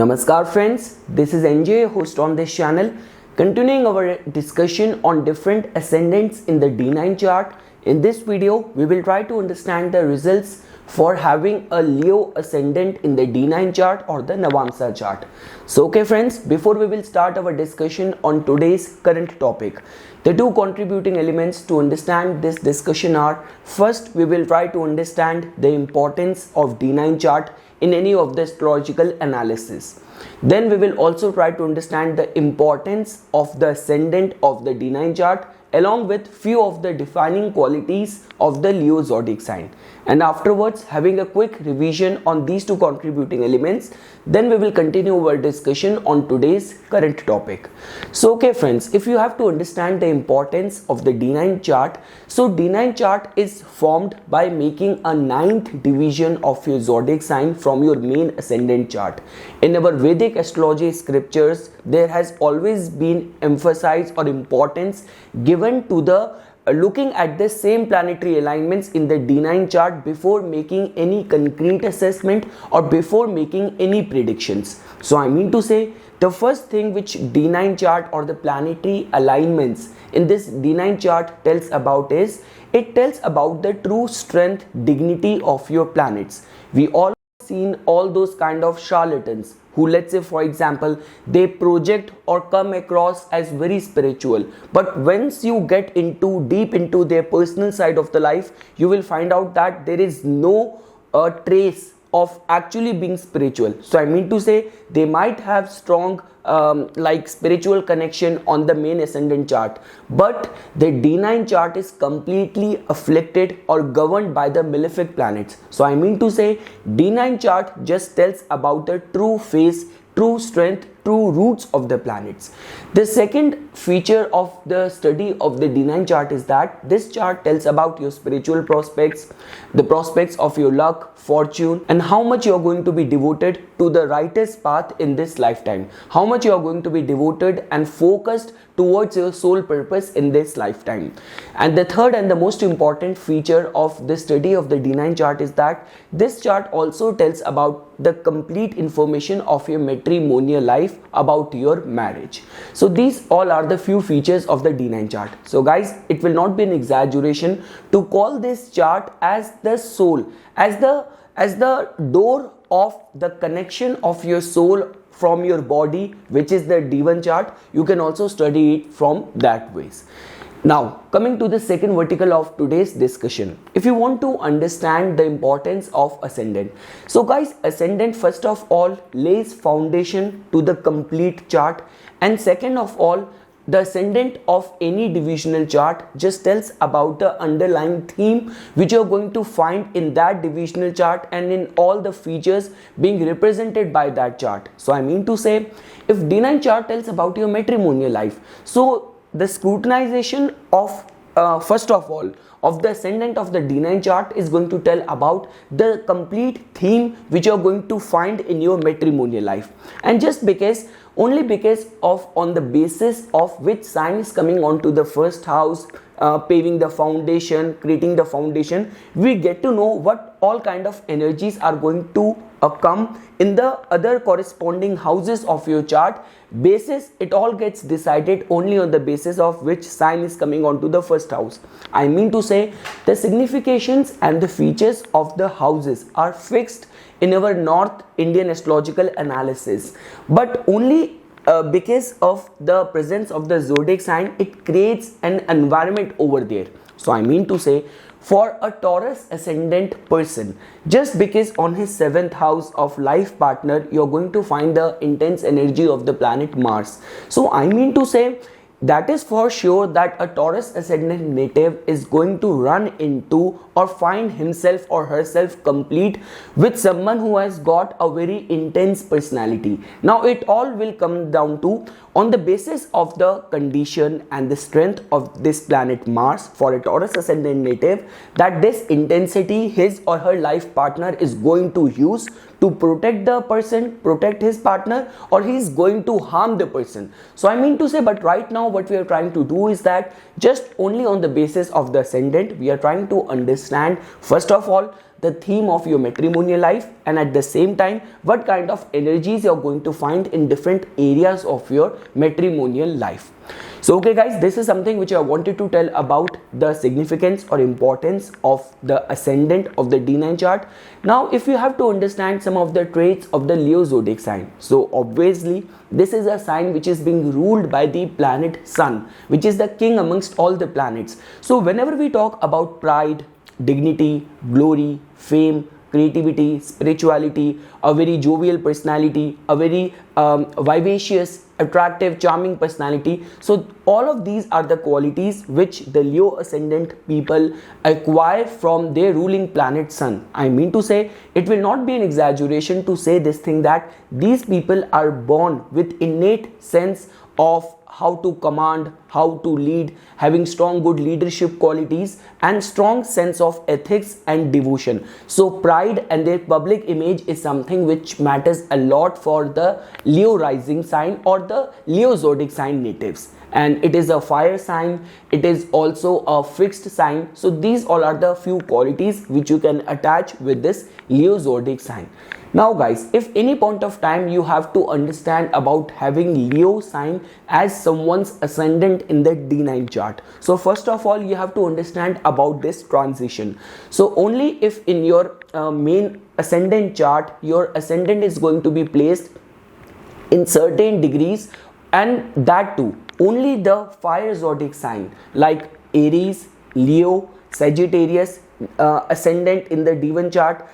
Namaskar friends, this is NJ, host on this channel, continuing our discussion on different ascendants in the D9 chart. In this video, we will try to understand the results for having a Leo ascendant in the D9 chart or the Navamsa chart. So okay friends, before we will start our discussion on today's current topic, the two contributing elements to understand this discussion are: first, we will try to understand the importance of D9 chart in any of the astrological analysis. Then we will also try to understand the importance of the ascendant of the D9 chart along with few of the defining qualities of the Leo zodiac sign. And afterwards, having a quick revision on these two contributing elements, then we will continue our discussion on today's current topic. So okay friends, if you have to understand the importance of the D9 chart, so D9 chart is formed by making a ninth division of your zodiac sign from your main ascendant chart. In our Vedic astrology scriptures, there has always been emphasized or importance given to the looking at the same planetary alignments in the D9 chart before making any concrete assessment or before making any predictions. So I mean to say, the first thing which D9 chart or the planetary alignments in this D9 chart tells about is, it tells about the true strength, dignity of your planets. We all seen all those kind of charlatans who, let's say for example, they project or come across as very spiritual, but once you get into deep into their personal side of the life, you will find out that there is no trace of actually being spiritual. So I mean to say, they might have strong like spiritual connection on the main ascendant chart, but the D9 chart is completely afflicted or governed by the malefic planets. So I mean to say, D9 chart just tells about the true face, true strength, true roots of the planets. The second feature of the study of the D9 chart is that this chart tells about your spiritual prospects, the prospects of your luck, fortune, and how much you are going to be devoted to the righteous path in this lifetime, how much you are going to be devoted and focused towards your soul purpose in this lifetime. And the third and the most important feature of the study of the D9 chart is that this chart also tells about the complete information of your matrimonial life, about your marriage. So these all are the few features of the D9 chart. So guys, it will not be an exaggeration to call this chart as the soul, as the door of the connection of your soul from your body, which is the D1 chart. You can also study it from that ways. Now coming to the second vertical of today's discussion, if you want to understand the importance of ascendant, so guys, ascendant first of all lays foundation to the complete chart, and second of all, the ascendant of any divisional chart just tells about the underlying theme which you are going to find in that divisional chart and in all the features being represented by that chart. So I mean to say, if D9 chart tells about your matrimonial life, so the scrutinization of first of all of the ascendant of the D9 chart is going to tell about the complete theme which you are going to find in your matrimonial life. And just because, only because of on the basis of which sign is coming onto the first house, paving the foundation, creating the foundation, we get to know what all kind of energies are going to come in the other corresponding houses of your chart. Basis, it all gets decided only on the basis of which sign is coming onto the first house. I mean to say, the significations and the features of the houses are fixed in our North Indian astrological analysis, but only because of the presence of the zodiac sign, it creates an environment over there. So I mean to say, for a Taurus ascendant person, just because on his 7th house of life partner, you're going to find the intense energy of the planet Mars. So I mean to say, that is for sure that a Taurus ascendant native is going to run into or find himself or herself complete with someone who has got a very intense personality. Now it all will come down to, on the basis of the condition and the strength of this planet Mars for a Taurus ascendant native, that this intensity his or her life partner is going to use to protect the person, protect his partner, or he is going to harm the person. So I mean to say, but right now what we are trying to do is that just only on the basis of the ascendant, we are trying to understand first of all the theme of your matrimonial life, and at the same time what kind of energies you're going to find in different areas of your matrimonial life. So okay guys, this is something which I wanted to tell about the significance or importance of the ascendant of the D9 chart. Now if you have to understand some of the traits of the Leo zodiac sign, so obviously this is a sign which is being ruled by the planet Sun, which is the king amongst all the planets. So whenever we talk about pride, dignity, glory, fame, creativity, spirituality, a very jovial personality, a very vivacious, attractive, charming personality. So all of these are the qualities which the Leo ascendant people acquire from their ruling planet Sun. I mean to say, it will not be an exaggeration to say this thing that these people are born with innate sense of how to command, how to lead, having strong good leadership qualities and strong sense of ethics and devotion. So pride and their public image is something which matters a lot for the Leo rising sign or the Leo zodiac sign natives. And it is a fire sign, it is also a fixed sign. So these all are the few qualities which you can attach with this Leo zodiac sign. Now guys, if any point of time you have to understand about having Leo sign as someone's ascendant in the D9 chart. So first of all, you have to understand about this transition. So only if in your main ascendant chart, your ascendant is going to be placed in certain degrees, and that too only the fire zodiac sign like Aries, Leo, Sagittarius ascendant in the D1 chart.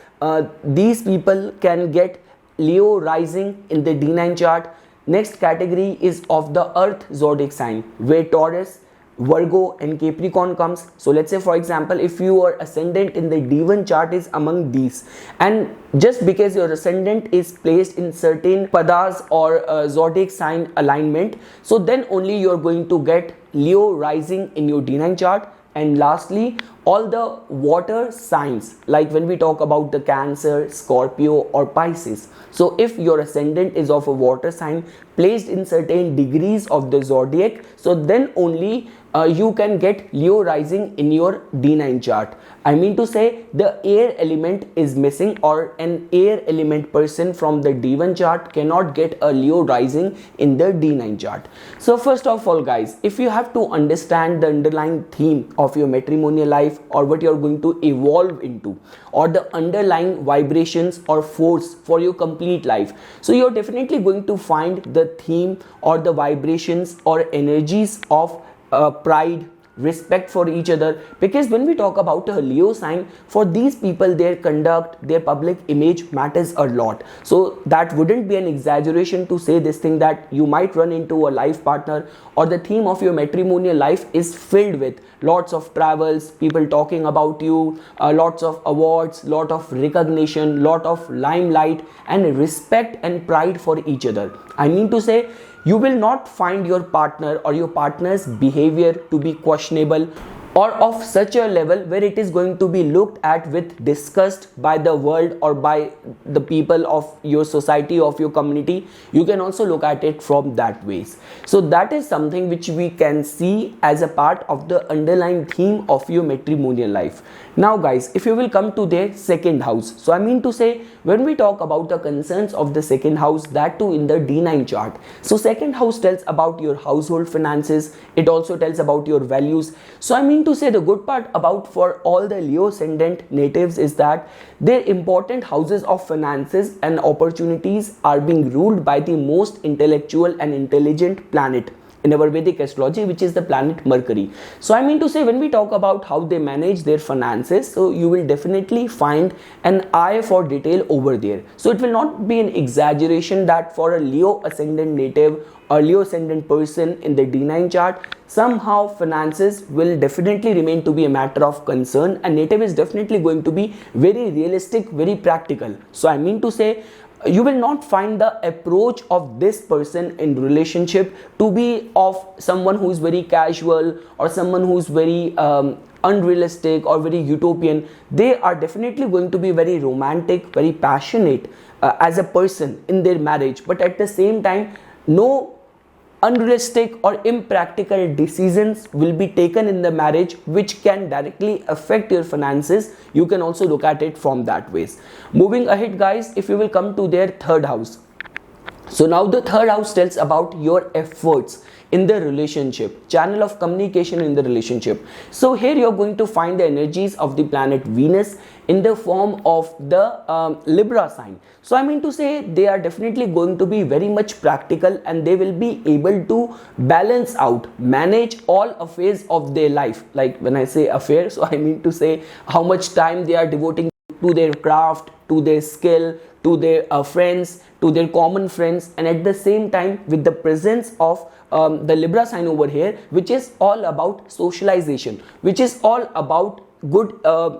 These people can get Leo rising in the D9 chart. Next category is of the earth zodiac sign, where Taurus, Virgo and Capricorn comes. So let's say for example, if your ascendant in the D1 chart is among these, and just because your ascendant is placed in certain padas or zodiac sign alignment, so then only you're going to get Leo rising in your D9 chart. And lastly, all the water signs, like when we talk about the Cancer, Scorpio or Pisces. So if your ascendant is of a water sign placed in certain degrees of the zodiac, so then only you can get Leo rising in your D9 chart. I mean to say, the air element is missing, or an air element person from the D1 chart cannot get a Leo rising in the D9 chart. So first of all guys, if you have to understand the underlying theme of your matrimonial life, or what you're going to evolve into, or the underlying vibrations or force for your complete life, so you're definitely going to find the theme or the vibrations or energies of pride, respect for each other. Because when we talk about a Leo sign, for these people, their conduct, their public image matters a lot. So that wouldn't be an exaggeration to say this thing that you might run into a life partner, or the theme of your matrimonial life is filled with lots of travels, people talking about you, lots of awards, lot of recognition, lot of limelight and respect and pride for each other. I mean to say, you will not find your partner or your partner's behavior to be questionable or of such a level where it is going to be looked at with disgust by the world or by the people of your society, of your community. You can also look at it from that ways. So that is something which we can see as a part of the underlying theme of your matrimonial life. Now guys, if you will come to their second house, so I mean to say, when we talk about the concerns of the second house, that too in the D9 chart, so second house tells about your household finances, it also tells about your values. So I mean to say, the good part about for all the Leo ascendant natives is that their important houses of finances and opportunities are being ruled by the most intellectual and intelligent planet in our Vedic astrology, which is the planet Mercury. So I mean to say, when we talk about how they manage their finances, so you will definitely find an eye for detail over there. So it will not be an exaggeration that for a Leo ascendant native or Leo ascendant person in the D9 chart, somehow finances will definitely remain to be a matter of concern, and native is definitely going to be very realistic, very practical. So I mean to say, you will not find the approach of this person in relationship to be of someone who is very casual or someone who is very unrealistic or very utopian. They are definitely going to be very romantic, very passionate as a person in their marriage, but at the same time no unrealistic or impractical decisions will be taken in the marriage which can directly affect your finances. You can also look at it from that ways. Moving ahead guys, if you will come to their third house. So now the third house tells about your efforts in the relationship, channel of communication in the relationship. So here you're going to find the energies of the planet Venus in the form of the Libra sign. So I mean to say they are definitely going to be very much practical, and they will be able to balance out, manage all affairs of their life. Like when I say affair, so I mean to say how much time they are devoting to their craft, to their skill, to their friends, to their common friends, and at the same time with the presence of the Libra sign over here, which is all about socialization, which is all about good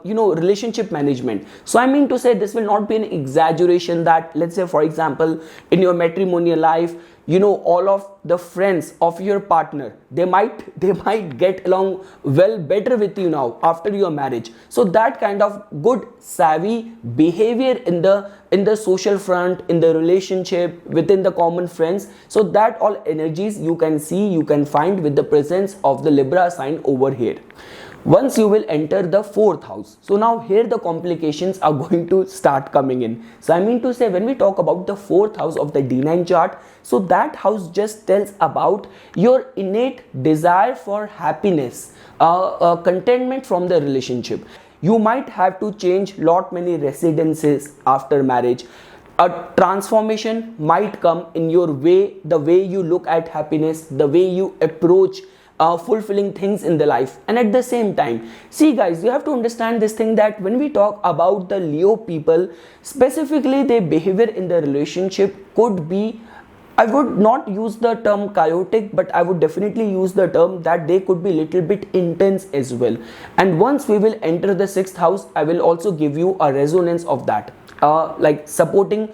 relationship management. So I mean to say this will not be an exaggeration that, let's say for example, in your matrimonial life, all of the friends of your partner, they might get along well better with you now after your marriage. So that kind of good savvy behavior in the social front, in the relationship, within the common friends, so that all energies you can see, you can find with the presence of the Libra sign over here. Once you will enter the fourth house, so now here the complications are going to start coming in. So I mean to say, when we talk about the fourth house of the D9 chart, so that house just tells about your innate desire for happiness, contentment from the relationship. You might have to change lot many residences after marriage. A transformation might come in your way, the way you look at happiness, the way you approach fulfilling things in the life. And at the same time, see guys, you have to understand this thing, that when we talk about the Leo people, specifically their behavior in the relationship could be, I would not use the term chaotic, but I would definitely use the term that they could be little bit intense as well. And once we will enter the sixth house, I will also give you a resonance of that, like supporting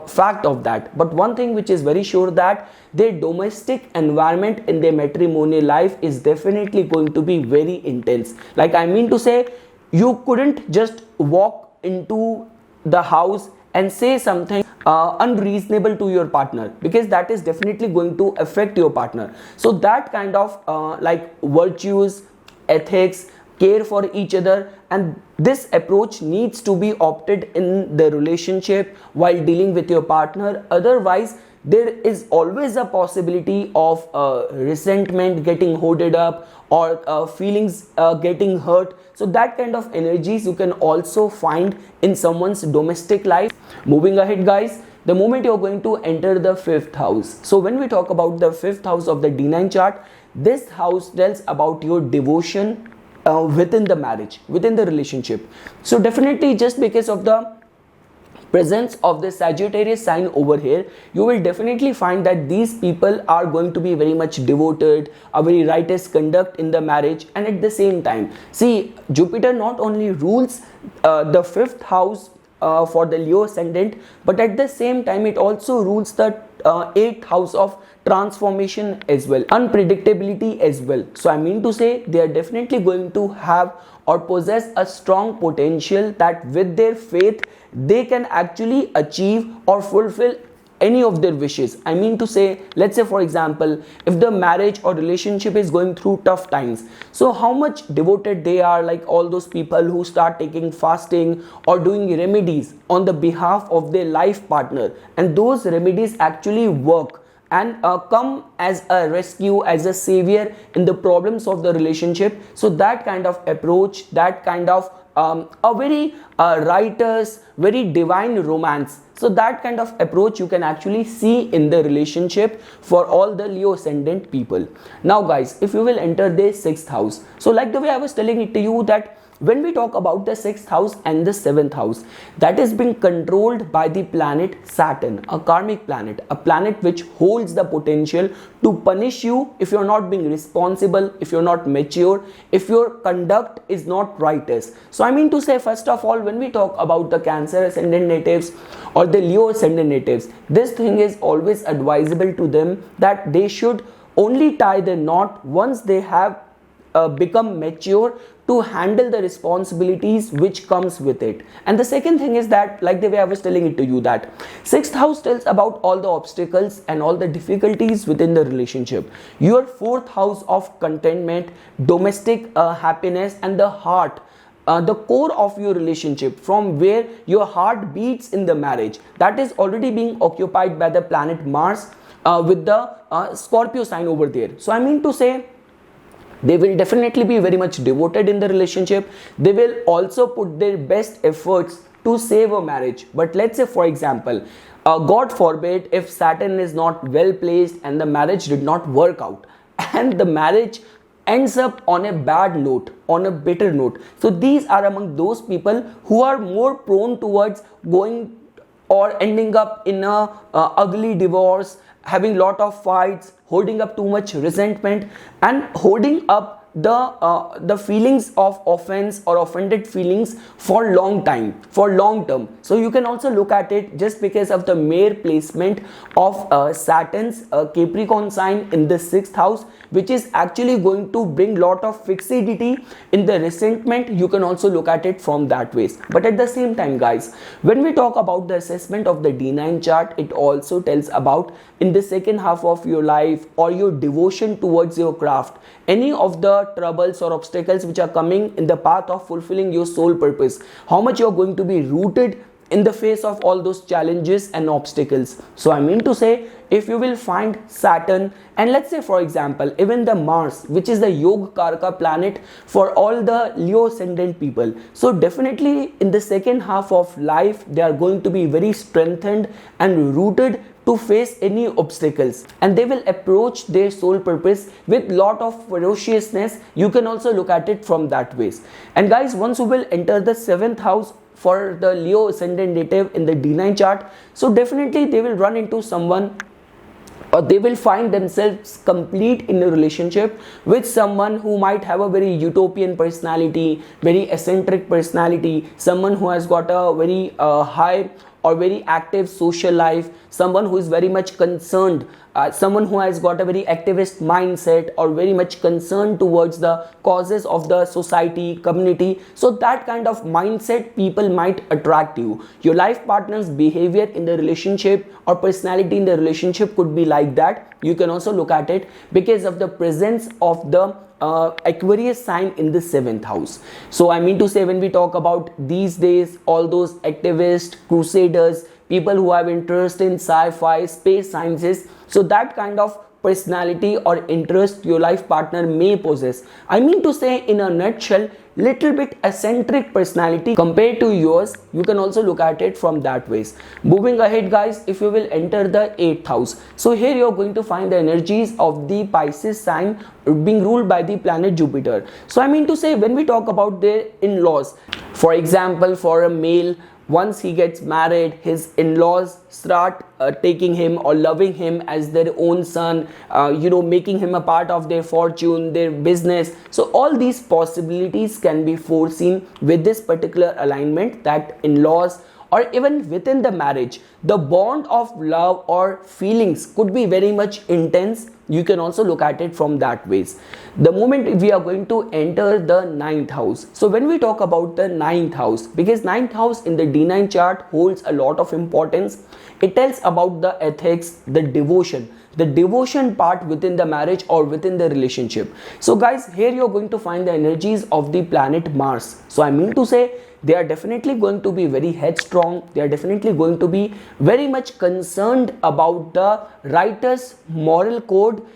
fact of that. But one thing which is very sure, that their domestic environment in their matrimonial life is definitely going to be very intense. Like I mean to say, you couldn't just walk into the house and say something unreasonable to your partner, because that is definitely going to affect your partner. So that kind of like virtues, ethics, care for each other, and this approach needs to be opted in the relationship while dealing with your partner. Otherwise there is always a possibility of resentment getting hoarded up, or feelings getting hurt. So that kind of energies you can also find in someone's domestic life. Moving ahead guys, the moment you're going to enter the fifth house, so when we talk about the fifth house of the D9 chart, this house tells about your devotion within the marriage, within the relationship. So definitely, just because of the presence of the Sagittarius sign over here, you will definitely find that these people are going to be very much devoted, a very righteous conduct in the marriage. And at the same time, see, Jupiter not only rules the fifth house for the Leo ascendant, but at the same time it also rules the eighth house of transformation as well, unpredictability as well. So I mean to say, they are definitely going to have or possess a strong potential that with their faith they can actually achieve or fulfill any of their wishes. I mean to say, let's say for example, if the marriage or relationship is going through tough times, so how much devoted they are, like all those people who start taking fasting or doing remedies on the behalf of their life partner, and those remedies actually work and come as a rescue, as a savior in the problems of the relationship. So that kind of approach, that kind of a very righteous, very divine romance, so that kind of approach you can actually see in the relationship for all the Leo ascendant people. Now guys, if you will enter the sixth house, so like the way I was telling it to you, that when we talk about the sixth house and the seventh house, that is being controlled by the planet Saturn, a karmic planet, a planet which holds the potential to punish you if you're not being responsible, if you're not mature, if your conduct is not righteous. So I mean to say, first of all, when we talk about the Cancer ascendant natives or the Leo ascendant natives, this thing is always advisable to them that they should only tie the knot once they have become mature to handle the responsibilities which comes with it. And the second thing is that, like the way I was telling it to you, that sixth house tells about all the obstacles and all the difficulties within the relationship. Your fourth house of contentment, domestic happiness, and the heart, the core of your relationship, from where your heart beats in the marriage, that is already being occupied by the planet Mars with the Scorpio sign over there. So I mean to say, they will definitely be very much devoted in the relationship. They will also put their best efforts to save a marriage. But let's say, for example, God forbid, if Saturn is not well placed and the marriage did not work out, and the marriage ends up on a bad note, on a bitter note. So these are among those people who are more prone towards going or ending up in a ugly divorce, having lot of fights, holding up too much resentment, and holding up the feelings of offense or offended feelings for long time, for long term. So you can also look at it just because of the mere placement of Saturn's Capricorn sign in the sixth house, which is actually going to bring lot of fixity in the resentment. You can also look at it from that ways. But at the same time, guys, when we talk about the assessment of the D9 chart, it also tells about in the second half of your life or your devotion towards your craft, any of the troubles or obstacles which are coming in the path of fulfilling your soul purpose, how much you're going to be rooted in the face of all those challenges and obstacles. So I mean to say, if you will find Saturn, and let's say for example even the Mars, which is the Yoga Karaka planet for all the Leo ascendant people, so definitely in the second half of life they are going to be very strengthened and rooted to face any obstacles, and they will approach their soul purpose with lot of ferociousness. You can also look at it from that ways. And guys, once you will enter the seventh house for the Leo ascendant native in the D9 chart, so definitely they will run into someone, or they will find themselves complete in a relationship with someone who might have a very utopian personality, very eccentric personality, someone who has got a very high or very active social life, someone who is very much concerned, someone who has got a very activist mindset or very much concerned towards the causes of the society, community. So that kind of mindset people might attract you. Your life partner's behavior in the relationship or personality in the relationship could be like that. You can also look at it because of the presence of the Aquarius sign in the seventh house. So I mean to say, when we talk about these days, all those activists, crusaders, people who have interest in sci-fi, space sciences, so that kind of personality or interest your life partner may possess. I mean to say, in a nutshell, little bit eccentric personality compared to yours. You can also look at it from that ways. Moving ahead, guys, if you will enter the 8th house, so here you're going to find the energies of the Pisces sign being ruled by the planet Jupiter. So I mean to say, when we talk about their in-laws, for example, for a male, once he gets married, his in-laws start taking him or loving him as their own son, making him a part of their fortune, their business. So all these possibilities can be foreseen with this particular alignment, that in-laws or even within the marriage, the bond of love or feelings could be very much intense. You can also look at it from that ways. The moment we are going to enter the 9th house. So when we talk about the 9th house, because 9th house in the D9 chart holds a lot of importance, it tells about the ethics, the devotion part within the marriage or within the relationship. So guys, here you're going to find the energies of the planet Mars. So I mean to say, they are definitely going to be very headstrong. They are definitely going to be very much concerned about the writer's moral code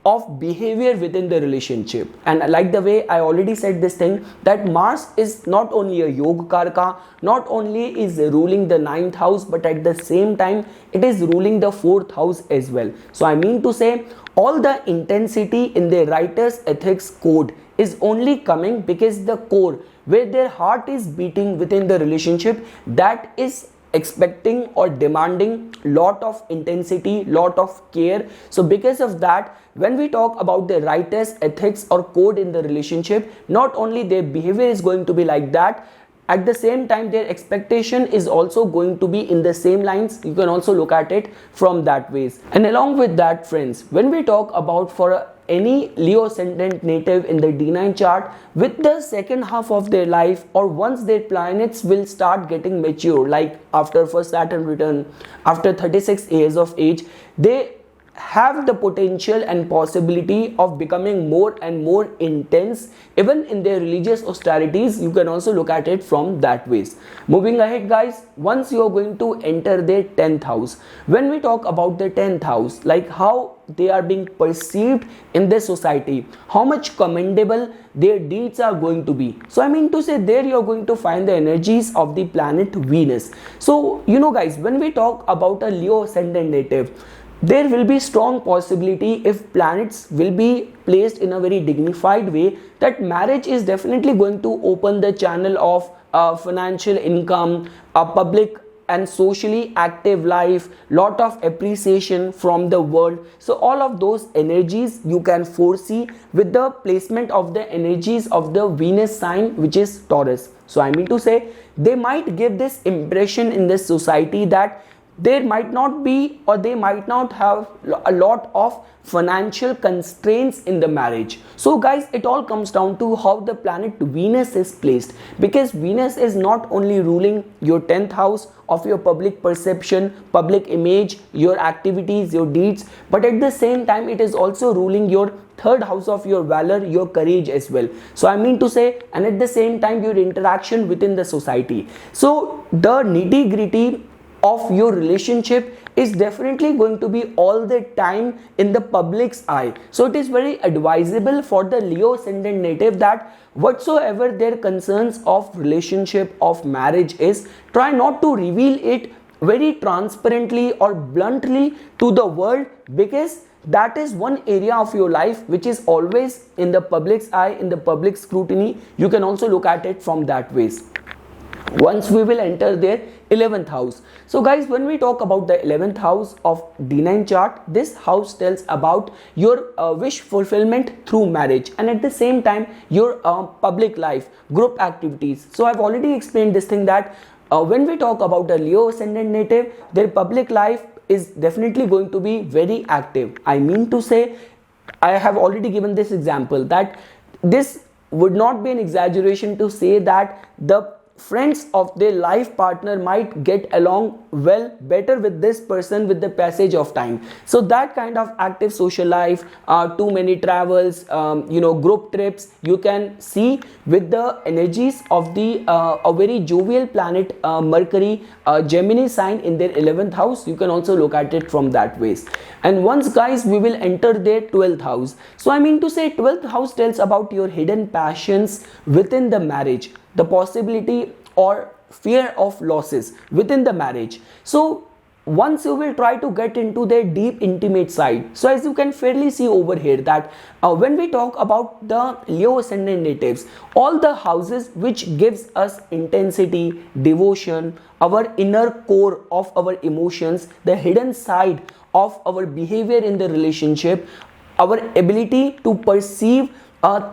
of behavior within the relationship. And like the way I already said this thing, that Mars is not only a Yoga Karaka, not only is ruling the 9th house, but at the same time it is ruling the 4th house as well. So I mean to say, all the intensity in the writer's ethics code is only coming because the core where their heart is beating within the relationship, that is expecting or demanding lot of intensity, lot of care. So because of that, when we talk about the writer's ethics or code in the relationship, not only their behavior is going to be like that, at the same time their expectation is also going to be in the same lines. You can also look at it from that ways. And along with that, friends, when we talk about for any Leo ascendant native in the D9 chart, with the second half of their life, or once their planets will start getting mature, like after first Saturn return, after 36 years of age, they have the potential and possibility of becoming more and more intense even in their religious austerities. You can also look at it from that ways. Moving ahead guys, once you are going to enter their 10th house, when we talk about the 10th house, like how they are being perceived in this society, how much commendable their deeds are going to be. So I mean to say, there you are going to find the energies of the planet Venus. So you know guys, when we talk about a Leo ascendant native, there will be strong possibility, if planets will be placed in a very dignified way, that marriage is definitely going to open the channel of financial income, a public and socially active life, lot of appreciation from the world. So all of those energies you can foresee with the placement of the energies of the Venus sign, which is Taurus. So I mean to say, they might give this impression in this society that there might not be, or they might not have a lot of financial constraints in the marriage. So guys, it all comes down to how the planet Venus is placed, because Venus is not only ruling your 10th house of your public perception, public image, your activities, your deeds, but at the same time it is also ruling your 3rd house of your valor, your courage as well. So I mean to say, and at the same time your interaction within the society. So the nitty gritty of your relationship is definitely going to be all the time in the public's eye. So it is very advisable for the Leo ascendant native that whatsoever their concerns of relationship, of marriage is, try not to reveal it very transparently or bluntly to the world, because that is one area of your life which is always in the public's eye, in the public scrutiny. You can also look at it from that ways. Once we will enter their 11th house. So guys, when we talk about the 11th house of D9 chart, this house tells about your wish fulfillment through marriage, and at the same time your public life, group activities. So I've already explained this thing that when we talk about a Leo ascendant native, their public life is definitely going to be very active. I mean to say, I have already given this example that this would not be an exaggeration to say that the friends of their life partner might get along well better with this person with the passage of time. So that kind of active social life, too many travels, group trips, you can see with the energies of the a very jovial planet Mercury, Gemini sign in their 11th house. You can also look at it from that ways. And once guys, we will enter their 12th house. So I mean to say, 12th house tells about your hidden passions within the marriage, the possibility or fear of losses within the marriage. So once you will try to get into their deep intimate side. So as you can fairly see over here that when we talk about the Leo ascendant natives, all the houses which gives us intensity, devotion, our inner core of our emotions, the hidden side of our behavior in the relationship, our ability to perceive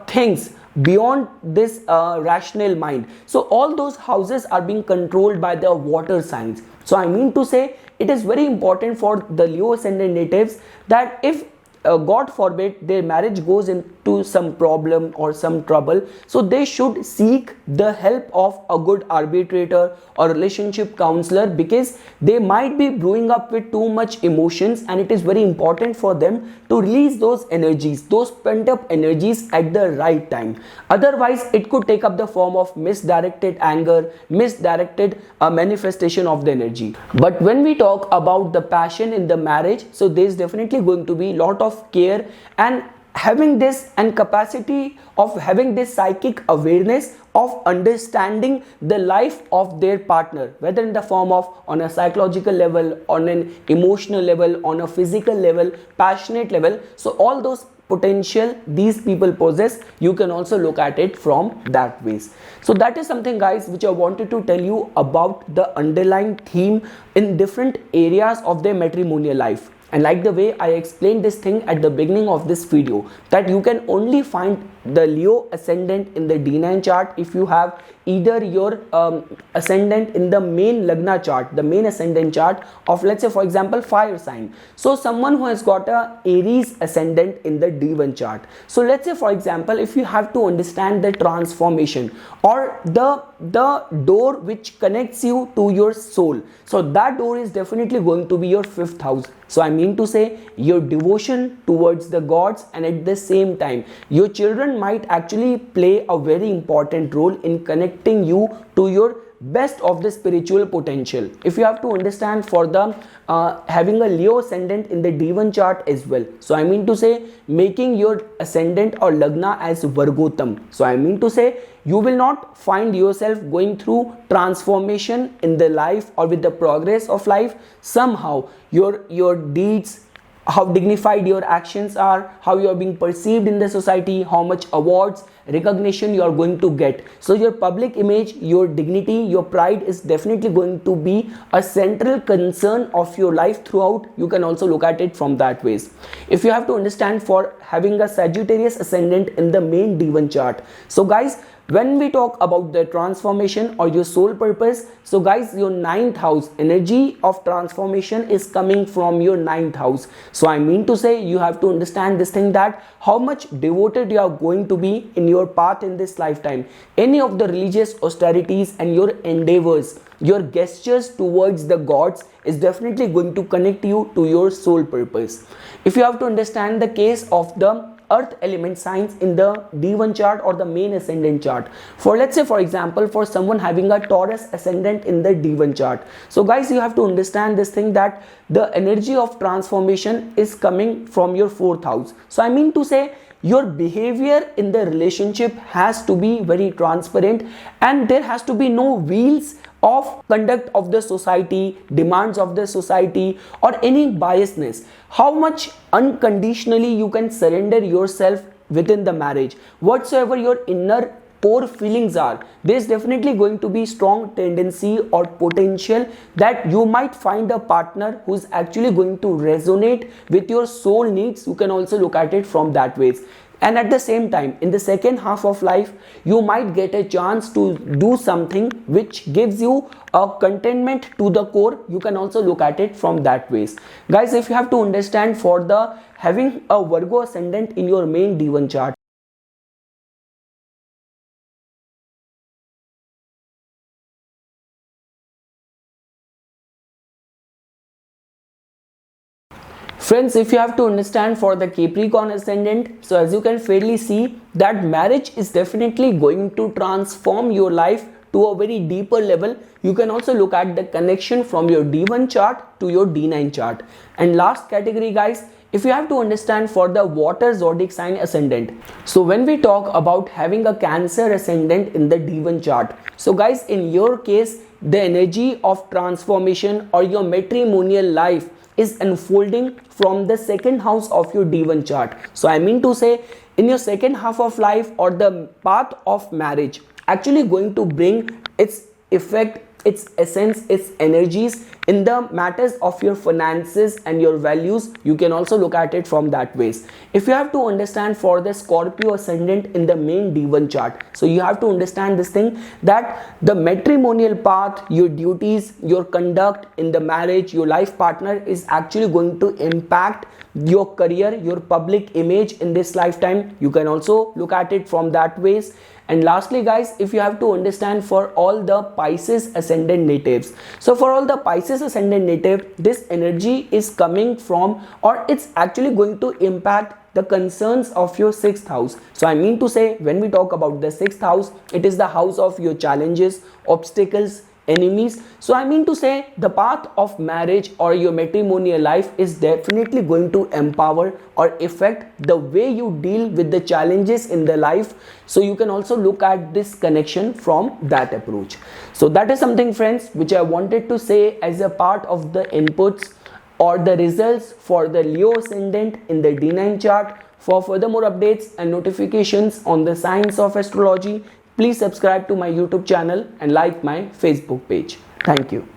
things beyond this rational mind. So all those houses are being controlled by the water signs. So I mean to say, it is very important for the Leo ascendant natives that if God forbid their marriage goes into some problem or some trouble, so they should seek the help of a good arbitrator or relationship counselor, because they might be brewing up with too much emotions, and it is very important for them to release those energies, those pent up energies at the right time. Otherwise it could take up the form of misdirected anger, misdirected manifestation of the energy. But when we talk about the passion in the marriage, so there is definitely going to be lot of care and having this and capacity of having this psychic awareness of understanding the life of their partner, whether in the form of on a psychological level, on an emotional level, on a physical level, passionate level. So all those potential these people possess, you can also look at it from that ways. So that is something guys which I wanted to tell you about the underlying theme in different areas of their matrimonial life. And like the way I explained this thing at the beginning of this video, that you can only find the Leo ascendant in the D9 chart if you have either your ascendant in the main Lagna chart, the main ascendant chart of, let's say for example, fire sign. So someone who has got a Aries ascendant in the D1 chart. So let's say for example, if you have to understand the transformation or the door which connects you to your soul, so that door is definitely going to be your 5th house. So I mean to say your devotion towards the gods, and at the same time your children might actually play a very important role in connecting you to your best of the spiritual potential. If you have to understand for the having a Leo ascendant in the D1 chart as well, so I mean to say making your ascendant or Lagna as Vargotam. So I mean to say you will not find yourself going through transformation in the life or with the progress of life. Somehow your deeds, how dignified your actions are, how you are being perceived in the society, how much awards, recognition you are going to get. So your public image, your dignity, your pride is definitely going to be a central concern of your life throughout. You can also look at it from that ways. If you have to understand for having a Sagittarius ascendant in the main D1 chart, so guys, when we talk about the transformation or your soul purpose, so guys, your 9th house energy of transformation is coming from your 9th house. So I mean to say you have to understand this thing, that how much devoted you are going to be in your path in this lifetime. Any of the religious austerities and your endeavors, your gestures towards the gods is definitely going to connect you to your soul purpose. If you have to understand the case of the earth element signs in the D1 chart or the main ascendant chart, for let's say for example for someone having a Taurus ascendant in the D1 chart, so guys, you have to understand this thing, that the energy of transformation is coming from your 4th house. So I mean to say your behavior in the relationship has to be very transparent, and there has to be no wheels of conduct of the society, demands of the society, or any biasness. How much unconditionally you can surrender yourself within the marriage, whatsoever your inner core feelings are, there's definitely going to be strong tendency or potential that you might find a partner who's actually going to resonate with your soul needs. You can also look at it from that ways. And at the same time, in the second half of life, you might get a chance to do something which gives you a contentment to the core. You can also look at it from that ways. Guys, if you have to understand for the having a Virgo ascendant in your main D1 chart, friends, if you have to understand for the Capricorn ascendant, so as you can fairly see that marriage is definitely going to transform your life to a very deeper level. You can also look at the connection from your D1 chart to your D9 chart. And last category guys, if you have to understand for the water zodiac sign ascendant, so when we talk about having a Cancer ascendant in the D1 chart, so guys, in your case the energy of transformation or your matrimonial life is unfolding from the second house of your D1 chart. So I mean to say in your second half of life or the path of marriage actually going to bring its effect, its essence, its energies in the matters of your finances and your values. You can also look at it from that ways. If you have to understand for the Scorpio ascendant in the main D1 chart, so you have to understand this thing, that the matrimonial path, your duties, your conduct in the marriage, your life partner is actually going to impact your career, your public image in this lifetime. You can also look at it from that ways. And lastly guys, if you have to understand for all the Pisces ascendant natives, so for all the Pisces ascendant native, this energy is coming from, or it's actually going to impact the concerns of your 6th house. So I mean to say when we talk about the 6th house, it is the house of your challenges, obstacles, enemies. So I mean to say the path of marriage or your matrimonial life is definitely going to empower or affect the way you deal with the challenges in the life. So you can also look at this connection from that approach. So that is something friends which I wanted to say as a part of the inputs or the results for the Leo ascendant in the D9 chart. For further more updates and notifications on the science of astrology, please subscribe to my YouTube channel and like my Facebook page. Thank you.